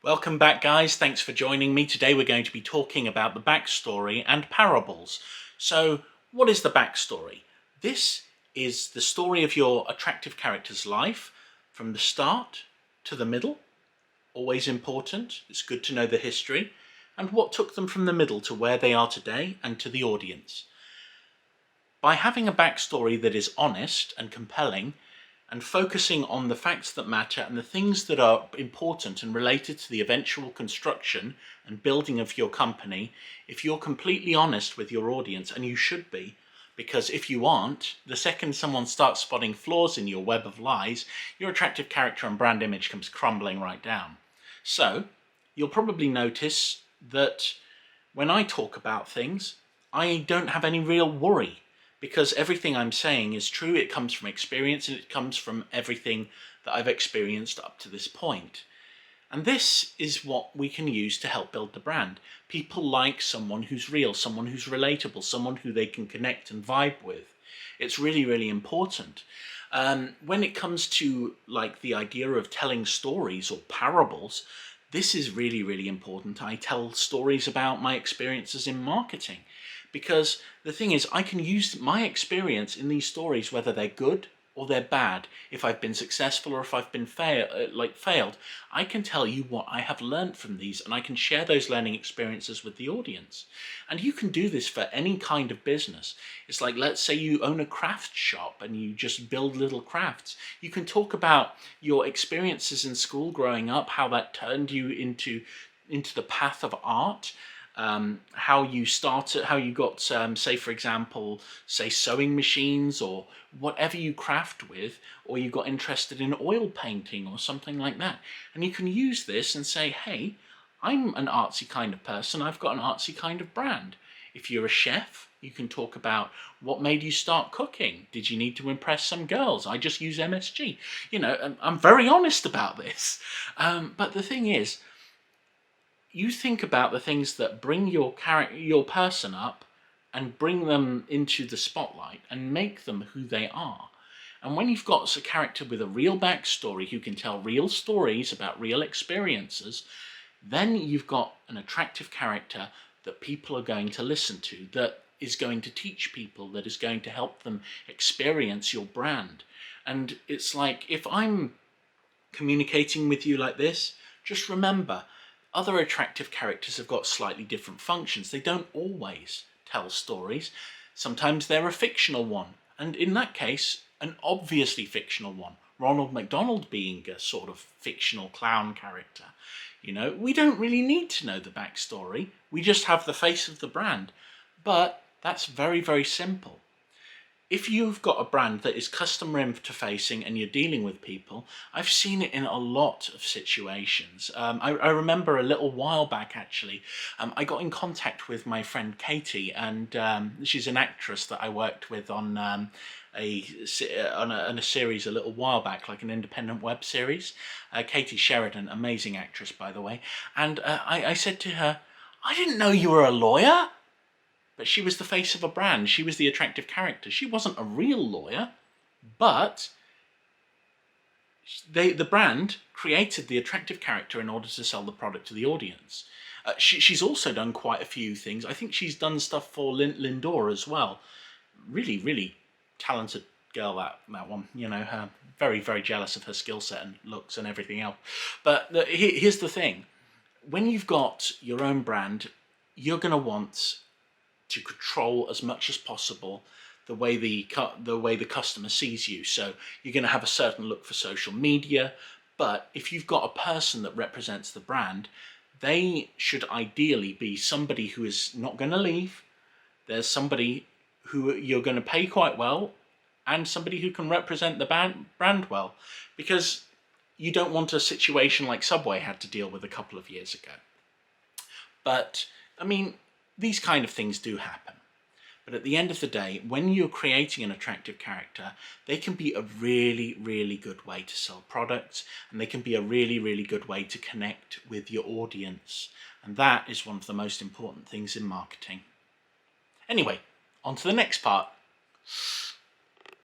Welcome back, guys. Thanks for joining me. Today we're going to be talking about the backstory and parables. So, what is the backstory? This is the story of your attractive character's life from the start to the middle. Always important. It's good to know the history and what took them from the middle to where they are today and to the audience. By having a backstory that is honest and compelling, and focusing on the facts that matter and the things that are important and related to the eventual construction and building of your company, if you're completely honest with your audience, and you should be, because if you aren't, the second someone starts spotting flaws in your web of lies, your attractive character and brand image comes crumbling right down. So, you'll probably notice that when I talk about things, I don't have any real worry, because everything I'm saying is true. It comes from experience, and it comes from everything that I've experienced up to this point. And this is what we can use to help build the brand. People like someone who's real, someone who's relatable, someone who they can connect and vibe with. It's really, really important. When it comes to like the idea of telling stories or parables, this is really, really important. I tell stories about my experiences in marketing, because the thing is, I can use my experience in these stories, whether they're good or they're bad. If I've been successful or if I've been failed, I can tell you what I have learned from these, and I can share those learning experiences with the audience. And you can do this for any kind of business. It's like, let's say you own a craft shop and you just build little crafts. You can talk about your experiences in school growing up, how that turned you into the path of art. How you started, how you got, say for example, say sewing machines or whatever you craft with, or you got interested in oil painting or something like that. And you can use this and say, hey, I'm an artsy kind of person, I've got an artsy kind of brand. If you're a chef, you can talk about what made you start cooking. Did you need to impress some girls? I just use MSG. You know, I'm very honest about this. But the thing is, you think about the things that bring your person up and bring them into the spotlight and make them who they are. And when you've got a character with a real backstory who can tell real stories about real experiences, then you've got an attractive character that people are going to listen to, that is going to teach people, that is going to help them experience your brand. And it's like, if I'm communicating with you like this, just remember, other attractive characters have got slightly different functions. They don't always tell stories. Sometimes they're a fictional one, and in that case, an obviously fictional one. Ronald McDonald being a sort of fictional clown character. You know, we don't really need to know the backstory. We just have the face of the brand. But that's very, very simple. If you've got a brand that is customer interfacing and you're dealing with people, I've seen it in a lot of situations. I remember a little while back, actually, I got in contact with my friend Katie, and she's an actress that I worked with on a series a little while back, like an independent web series. Katie Sheridan, amazing actress, by the way. And I said to her, I didn't know you were a lawyer. But she was the face of a brand. She was the attractive character. She wasn't a real lawyer, but the brand created the attractive character in order to sell the product to the audience. She's also done quite a few things. I think she's done stuff for Lindor as well. Really, really talented girl, that one. You know, very, very jealous of her skill set and looks and everything else. But here's the thing. When you've got your own brand, you're going to want to control as much as possible the way the customer sees you. So you're going to have a certain look for social media, but if you've got a person that represents the brand, they should ideally be somebody who is not going to leave. There's somebody who you're going to pay quite well, and somebody who can represent the brand well, because you don't want a situation like Subway had to deal with a couple of years ago. But I mean, these kind of things do happen. But at the end of the day, when you're creating an attractive character, they can be a really, really good way to sell products, and they can be a really, really good way to connect with your audience. And that is one of the most important things in marketing. Anyway, on to the next part.